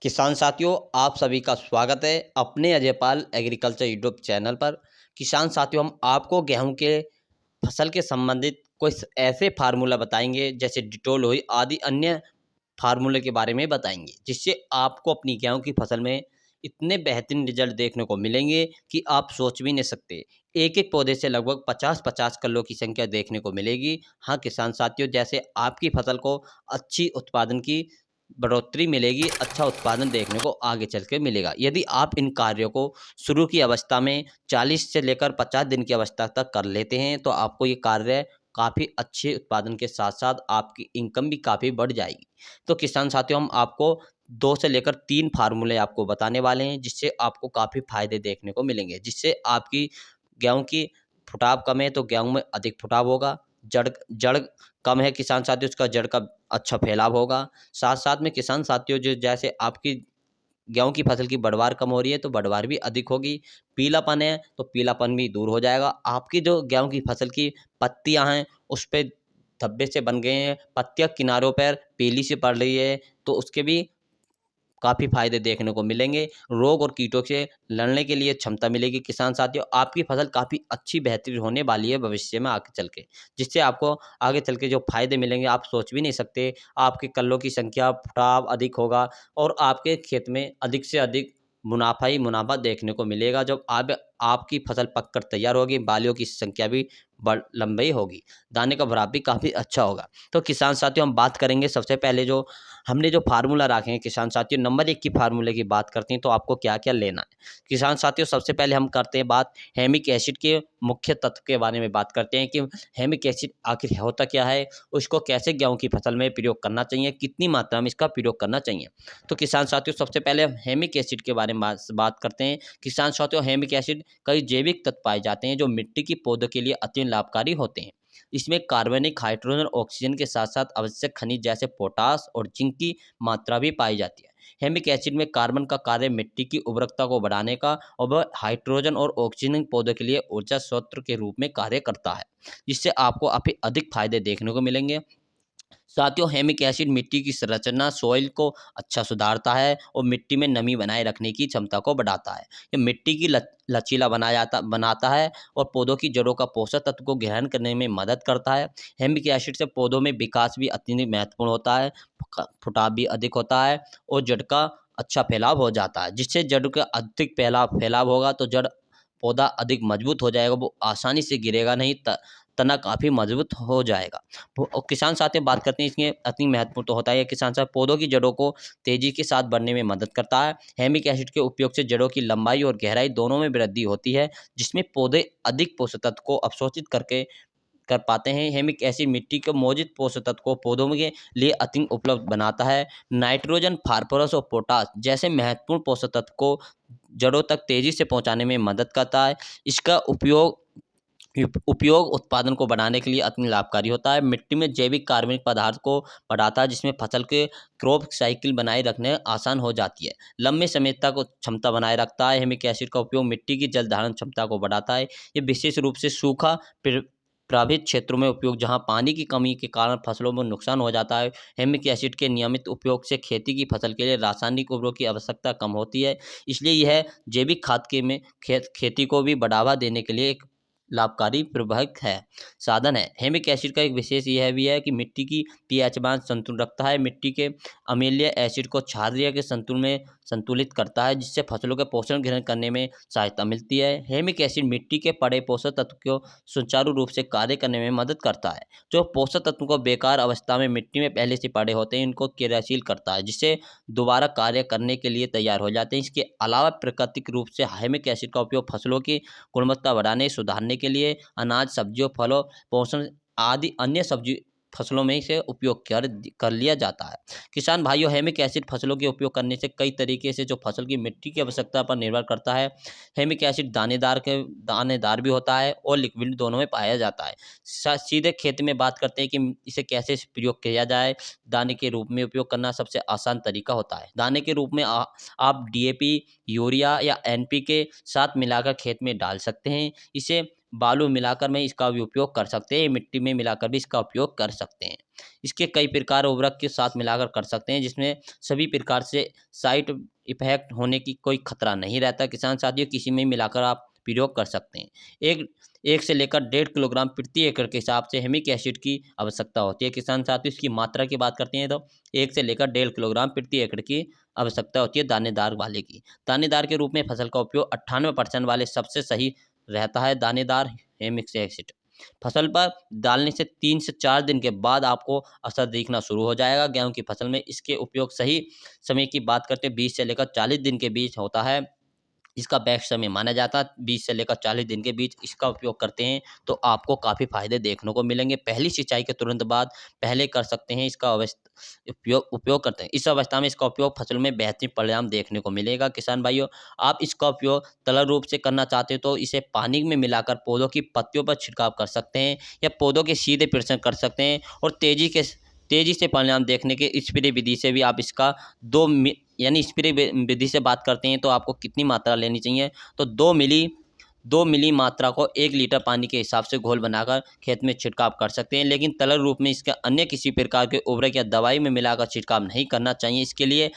किसान साथियों, आप सभी का स्वागत है अपने Ajay Pal agriculture YouTube channel पर। किसान साथियों, हम आपको गेहूं के फसल के संबंधित कुछ ऐसे फार्मूला बताएंगे, जैसे डिटोल हुई आदि अन्य फार्मूले के बारे में बताएंगे, जिससे आपको अपनी गेहूं की फसल में इतने बेहतरीन रिजल्ट देखने को मिलेंगे कि आप सोच भी नहीं सकते। एक एक पौधे से लगभग 50-50 किलो की संख्या देखने को मिलेगी। हाँ किसान साथियों, जैसे आपकी फसल को अच्छी उत्पादन की बढ़ोतरी मिलेगी, अच्छा उत्पादन देखने को आगे चल के मिलेगा। यदि आप इन कार्यों को शुरू की अवस्था में 40 से लेकर 50 दिन की अवस्था तक कर लेते हैं, तो आपको ये कार्य काफ़ी अच्छे उत्पादन के साथ साथ आपकी इनकम भी काफ़ी बढ़ जाएगी। तो किसान साथियों, हम आपको 2 से लेकर 3 फार्मूले आपको बताने वाले हैं, जिससे आपको काफ़ी फायदे देखने को मिलेंगे, जिससे आपकी गेहूं की फुटाव कम है तो गेहूं में अधिक फुटाव होगा। जड़ जड़ कम है किसान साथियों, उसका जड़ का अच्छा फैलाव होगा। साथ साथ में किसान साथियों, जो जैसे आपकी गेहूं की फसल की बढ़वार कम हो रही है तो बढ़वार भी अधिक होगी। पीलापन है तो पीलापन भी दूर हो जाएगा। आपकी जो गेहूं की फसल की पत्तियां हैं उस पे धब्बे से बन गए हैं, पत्तियां किनारों पर पीली से पड़ रही है, तो उसके भी काफ़ी फायदे देखने को मिलेंगे। रोग और कीटों से लड़ने के लिए क्षमता मिलेगी। किसान साथियों, आपकी फसल काफ़ी अच्छी बेहतरीन होने वाली है भविष्य में आगे चल के, जिससे आपको आगे चल के जो फायदे मिलेंगे आप सोच भी नहीं सकते। आपके कल्लों की संख्या, फुटाव अधिक होगा और आपके खेत में अधिक से अधिक मुनाफा ही मुनाफा देखने को मिलेगा। जब आपकी फसल पककर तैयार होगी, बालियों की संख्या भी बड़ लंबी होगी, दाने का भराव भी काफ़ी अच्छा होगा। तो किसान साथियों, हम बात करेंगे सबसे पहले जो हमने जो फार्मूला रखे हैं किसान साथियों, नंबर 1 की फार्मूले की बात करते हैं तो आपको क्या-क्या लेना है। किसान साथियों, सबसे पहले हम करते हैं बात हेमिक एसिड के मुख्य तत्व के बारे में बात करते हैं कि हेमिक एसिड आखिर होता क्या है, उसको कैसे गेहूँ की फसल में प्रयोग करना चाहिए, कितनी मात्रा में इसका प्रयोग करना चाहिए। तो किसान साथियों, सबसे पहले हम हेमिक एसिड के बारे में बात करते हैं। किसान साथियों, हेमिक एसिड कई जैविक तत्व पाए जाते हैं जो मिट्टी की पौधों के लिए अत्यंत लाभकारी होते हैं। इसमें कार्बनिक, हाइड्रोजन, ऑक्सीजन के साथ साथ आवश्यक खनिज जैसे पोटास और जिंक की मात्रा भी पाई जाती है। हेमिक एसिड में कार्बन का कार्य मिट्टी की उर्वरकता को बढ़ाने का, और वह हाइड्रोजन और ऑक्सीजन पौधों के लिए ऊर्जा स्रोत के रूप में कार्य करता है, जिससे आपको काफी अधिक फायदे देखने को मिलेंगे। साथियों, हेमिक एसिड मिट्टी की संरचना, सॉइल को अच्छा सुधारता है और मिट्टी में नमी बनाए रखने की क्षमता को बढ़ाता है। ये मिट्टी की लचीला बनाता है और पौधों की जड़ों का पोषक तत्व को ग्रहण करने में मदद करता है। हेमिक एसिड से पौधों में विकास भी अत्यंत महत्वपूर्ण होता है, फुटाव भी अधिक होता है और जड़ का अच्छा फैलाव हो जाता है। जिससे जड़ का अधिक फैलाव फैलाव होगा तो जड़ पौधा अधिक मजबूत हो जाएगा, वो आसानी से गिरेगा नहीं, तना काफ़ी मजबूत हो जाएगा। और किसान साथियों, बात करते हैं इसमें अति महत्वपूर्ण तो होता है। किसान साथ पौधों की जड़ों को तेजी के साथ बढ़ने में मदद करता है। हेमिक एसिड के उपयोग से जड़ों की लंबाई और गहराई दोनों में वृद्धि होती है, जिसमें पौधे अधिक पोषक तत्व को अवशोषित करके कर पाते हैं। हेमिक एसिड मिट्टी के मौजूद पोषक तत्व को पौधों के लिए अति उपलब्ध बनाता है। नाइट्रोजन, फास्फोरस और पोटास जैसे महत्वपूर्ण पोषक तत्व को जड़ों तक तेजी से पहुंचाने में मदद करता है। इसका उपयोग उत्पादन को बढ़ाने के लिए अत्यंत लाभकारी होता है। मिट्टी में जैविक कार्बनिक पदार्थ को बढ़ाता है, जिसमें फसल के क्रॉप साइकिल बनाए रखने आसान हो जाती है। लंबे समय तक क्षमता बनाए रखता है। हेमिक एसिड का उपयोग मिट्टी की जल धारण क्षमता को बढ़ाता है। ये विशेष रूप से सूखा प्रभावित क्षेत्रों में उपयोग, जहां पानी की कमी के कारण फसलों में नुकसान हो जाता है। हेमिक एसिड के नियमित उपयोग से खेती की फसल के लिए रासायनिक उर्वरकों की आवश्यकता कम होती है। इसलिए यह जैविक खाद के में खेती को भी बढ़ावा देने के लिए एक लाभकारी प्रभावक है, साधन है। हेमिक एसिड का एक विशेष यह भी है कि मिट्टी की पीएच मान संतुलन रखता है। मिट्टी के अम्लीय एसिड को क्षारीय के संतुलन में संतुलित करता है, जिससे फसलों के पोषण ग्रहण करने में सहायता मिलती है। हेमिक एसिड मिट्टी के पड़े पोषक तत्व को सुचारू रूप से कार्य करने में मदद करता है। जो पोषक तत्वों को बेकार अवस्था में मिट्टी में पहले से पड़े होते हैं, इनको क्रियाशील करता है, जिससे दोबारा कार्य करने के लिए तैयार हो जाते हैं। इसके अलावा प्राकृतिक रूप से हेमिक एसिड का उपयोग फसलों की गुणवत्ता बढ़ाने, सुधारने के लिए अनाज, सब्जियों, फलों, पोषण आदि अन्य सब्जी फसलों में इसे उपयोग कर लिया जाता है। किसान भाइयों, हेमिक एसिड फसलों के उपयोग करने से कई तरीके से जो फसल की मिट्टी की आवश्यकता पर निर्भर करता है। हेमिक एसिड दानेदार भी होता है और लिक्विड दोनों में पाया जाता है। सीधे खेत में बात करते हैं कि इसे कैसे प्रयोग किया जाए। दाने के रूप में उपयोग करना सबसे आसान तरीका होता है। दाने के रूप में आप डीएपी, यूरिया या एनपीके साथ मिलाकर खेत में डाल सकते हैं। इसे बालू मिलाकर में इसका भी उपयोग कर सकते हैं, मिट्टी में मिलाकर भी इसका उपयोग कर सकते हैं। इसके कई प्रकार उर्वरक के साथ मिलाकर कर सकते हैं, जिसमें सभी प्रकार से साइड इफ़ेक्ट होने की कोई खतरा नहीं रहता। किसान साथियों, किसी में मिलाकर आप प्रयोग कर सकते हैं। एक 1 से लेकर 1.5 किलोग्राम प्रति एकड़ के हिसाब से हेमिक एसिड की आवश्यकता होती है। किसान साथियों, इसकी मात्रा की बात करते हैं तो 1 से लेकर 1.5 किलोग्राम प्रति एकड़ की आवश्यकता होती है दानेदार वाले की। दानेदार के रूप में फसल का उपयोग 98% वाले सबसे सही रहता है। दानेदार हेमिक एसिड फसल पर डालने से 3 से 4 दिन के बाद आपको असर दिखना शुरू हो जाएगा। गेहूं की फसल में इसके उपयोग सही समय की बात करते हैं 20 से लेकर 40 दिन के बीच होता है। इसका बेस्ट समय माना जाता है। 20 से लेकर 40 दिन के बीच इसका उपयोग करते हैं तो आपको काफ़ी फायदे देखने को मिलेंगे। पहली सिंचाई के तुरंत बाद पहले कर सकते हैं, इसका उपयोग करते हैं। इस अवस्था में इसका उपयोग फसल में बेहतरीन परिणाम देखने को मिलेगा। किसान भाइयों, आप इसका उपयोग तरल रूप से करना चाहते हो तो इसे पानी में मिलाकर पौधों की पत्तियों पर छिड़काव कर सकते हैं या पौधों के सीधे प्रयोग कर सकते हैं। और तेजी से परिणाम देखने के स्प्रे विधि से भी आप इसका यानी स्प्रे विधि से बात करते हैं तो आपको कितनी मात्रा लेनी चाहिए, तो 2 मिली मात्रा को 1 लीटर पानी के हिसाब से घोल बनाकर खेत में छिड़काव कर सकते हैं। लेकिन तरल रूप में इसके अन्य किसी प्रकार के उर्वरक या दवाई में मिलाकर छिड़काव नहीं करना चाहिए। इसके लिए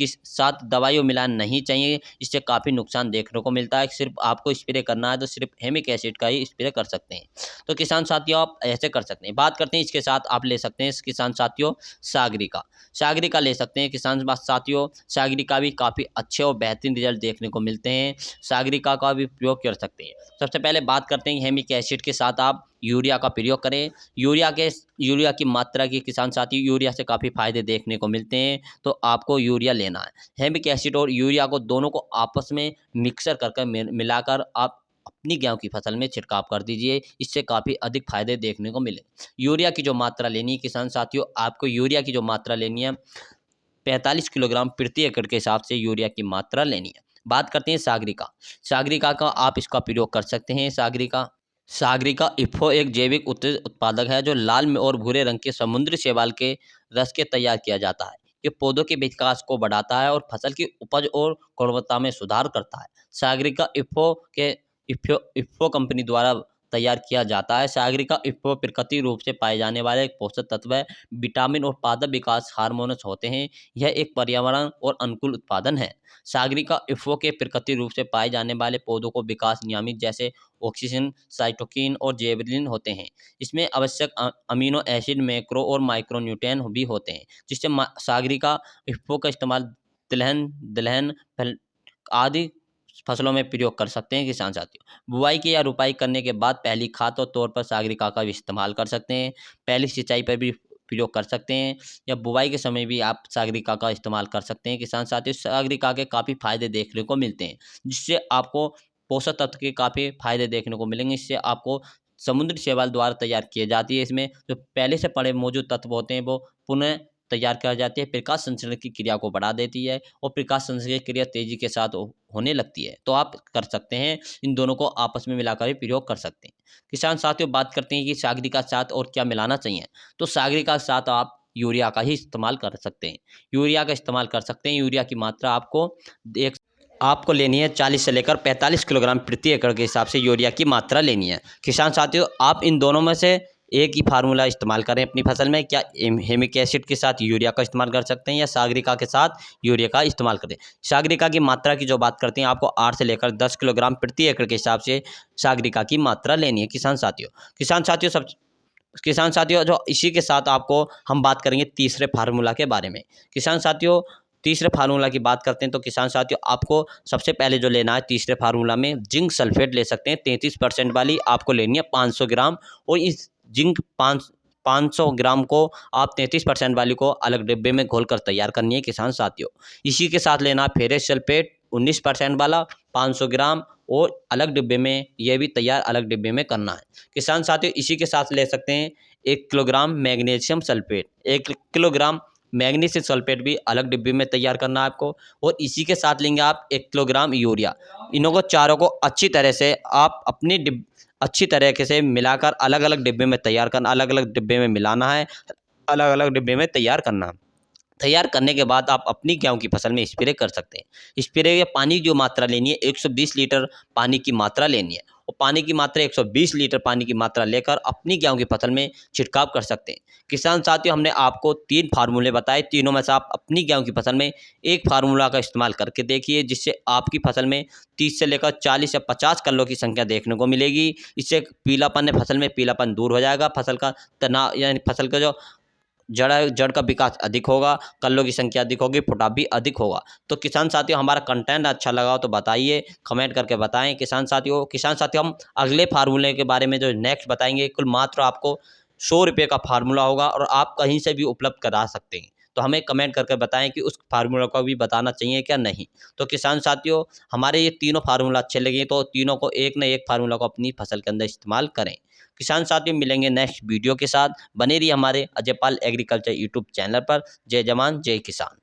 साथ दवाइयों मिलाना नहीं चाहिए, इससे काफ़ी नुकसान देखने को मिलता है। सिर्फ आपको स्प्रे करना है तो सिर्फ हेमिक एसिड का ही स्प्रे कर सकते हैं। तो किसान साथियों, आप ऐसे कर सकते हैं। बात करते हैं इसके साथ आप ले सकते हैं किसान साथियों सागरिका ले सकते हैं। किसान साथियों, सागरिका भी काफ़ी अच्छे और बेहतरीन रिजल्ट देखने को मिलते हैं। सागरिका का भी प्रयोग कर सकते हैं। सबसे पहले बात करते हैं हेमिक एसिड के साथ आप यूरिया का प्रयोग करें। यूरिया की मात्रा की किसान साथी, यूरिया से काफ़ी फायदे देखने को मिलते हैं तो आपको यूरिया लेना है। हेमिक एसिड और यूरिया को दोनों को आपस में मिक्सर कर मिलाकर आप अपनी गेहूं की फसल में छिड़काव कर दीजिए, इससे काफ़ी अधिक फायदे देखने को मिले। यूरिया की जो मात्रा लेनी है किसान साथियों, आपको यूरिया की जो मात्रा लेनी है 45 किलोग्राम प्रति एकड़ के हिसाब से यूरिया की मात्रा लेनी है। बात करते हैं सागरिका का आप इसका प्रयोग कर सकते हैं। सागरिका इफ़ो एक जैविक उत्पादक है जो लाल और भूरे रंग के समुद्री शैवाल के रस के तैयार किया जाता है। ये पौधों के विकास को बढ़ाता है और फसल की उपज और गुणवत्ता में सुधार करता है। सागरिका इफ़ो कंपनी द्वारा तैयार किया जाता है। सागरिका इफ़ो प्राकृतिक रूप से पाए जाने वाले एक पोषक तत्व है। विटामिन और पादप विकास हार्मोन्स होते हैं। यह एक पर्यावरण और अनुकूल उत्पादन है। सागरिका इफ़ो के प्राकृतिक रूप से पाए जाने वाले पौधों को विकास नियामक जैसे ऑक्सीजन, साइटोकिन और जेबलिन होते हैं। इसमें आवश्यक अमीनो एसिड, मैक्रो और माइक्रो न्यूट्रिएंट भी होते हैं, जिससे सागरिका इफ़ो का इस्तेमाल दलहन आदि फसलों में प्रयोग कर सकते हैं। किसान साथियों, बुआई की या रुपाई करने के बाद पहली खाद और तौर पर सागरिका का भी इस्तेमाल कर सकते हैं। पहली सिंचाई पर भी प्रयोग कर सकते हैं या बुआई के समय भी आप सागरिका का इस्तेमाल कर सकते हैं। किसान साथियों, सागरिका के काफ़ी फायदे देखने को मिलते हैं, जिससे आपको पोषक तत्व के काफ़ी फायदे देखने को मिलेंगे। इससे आपको समुद्री शैवाल द्वारा तैयार की जाती है। इसमें जो पहले से पड़े मौजूद तत्व होते हैं वो पुनः तैयार किया जाती है। प्रकाश संश्लेषण की क्रिया को बढ़ा देती है और प्रकाश संश्लेषण की क्रिया तेजी के साथ होने लगती है। तो आप कर सकते हैं, इन दोनों को आपस में मिलाकर भी प्रयोग कर सकते हैं। किसान साथियों, बात करते हैं कि सागरिका के साथ और क्या मिलाना चाहिए, तो सागरिका के साथ आप यूरिया का ही इस्तेमाल कर सकते हैं। यूरिया का इस्तेमाल कर सकते हैं। यूरिया की मात्रा आपको लेनी है 40 से लेकर 45 किलोग्राम प्रति एकड़ के हिसाब से यूरिया की मात्रा लेनी है। किसान साथियों, आप इन दोनों में से एक ही फार्मूला इस्तेमाल करें अपनी फसल में। क्या हेमिक एसिड के साथ यूरिया का इस्तेमाल कर सकते हैं या सागरिका के साथ यूरिया का इस्तेमाल करें। सागरिका की मात्रा की जो बात करते हैं, आपको 8 से लेकर 10 किलोग्राम प्रति एकड़ के हिसाब से सागरिका की मात्रा लेनी है। किसान साथियों, जो इसी के साथ आपको हम बात करेंगे तीसरे फार्मूला के बारे में। किसान साथियों, तीसरे फार्मूला की बात करते हैं तो किसान साथियों, आपको सबसे पहले जो लेना है तीसरे फार्मूला में जिंक सल्फेट ले सकते हैं। 33% वाली आपको लेनी है 500 ग्राम, और इस जिंक 500 ग्राम को आप 33% वाली को अलग डिब्बे में घोल कर तैयार करनी है। किसान साथियों, इसी के साथ लेना है फेरस सल्फेट 19% वाला 500 ग्राम, और अलग डिब्बे में, यह भी तैयार अलग डिब्बे में करना है। किसान साथियों, इसी के साथ ले सकते हैं 1 kilogram magnesium sulphate. 1 kilogram magnesium sulphate भी अलग डिब्बे में तैयार करना है आपको। और इसी के साथ लेंगे आप 1 किलोग्राम यूरिया। इन्हों को चारों को अच्छी तरह से आप अच्छी तरीके से मिलाकर अलग अलग डिब्बे में तैयार करना, अलग अलग डिब्बे में मिलाना है, अलग अलग डिब्बे में तैयार करना है। तैयार करने के बाद आप अपनी गेहूं की फसल में स्प्रे कर सकते हैं। स्प्रे या पानी की जो मात्रा लेनी है 120 लीटर पानी की मात्रा लेनी है, और पानी की मात्रा 120 लीटर पानी की मात्रा लेकर अपनी गेहूं की फसल में छिड़काव कर सकते हैं। किसान साथियों, हमने आपको 3 फार्मूले बताए, तीनों में से आप अपनी गेहूं की फसल में एक फार्मूला का इस्तेमाल करके देखिए, जिससे आपकी फसल में 30 से लेकर 40 या 50 कल्लों की संख्या देखने को मिलेगी। इससे पीलापन फसल में पीलापन दूर हो जाएगा, फसल का तनाव यानी फसल का जो जड़ का विकास अधिक होगा, कल्लों की संख्या अधिक होगी, फुटाव भी अधिक होगा। तो किसान साथियों, हमारा कंटेंट अच्छा लगा हो तो बताइए, कमेंट करके बताएं। किसान साथियों हम अगले फार्मूले के बारे में जो नेक्स्ट बताएंगे, कुल मात्र आपको 100 रुपये का फार्मूला होगा और आप कहीं से भी उपलब्ध करा सकते हैं। तो हमें कमेंट करके बताएं कि उस फार्मूला को भी बताना चाहिए क्या नहीं। तो किसान साथियों, हमारे ये तीनों फार्मूला अच्छे लगे तो तीनों को एक न एक फार्मूला को अपनी फसल के अंदर इस्तेमाल करें। किसान साथियों, मिलेंगे नेक्स्ट वीडियो के साथ। बने रहिए हमारे Ajay Pal agriculture YouTube channel पर। जय जवान जय किसान।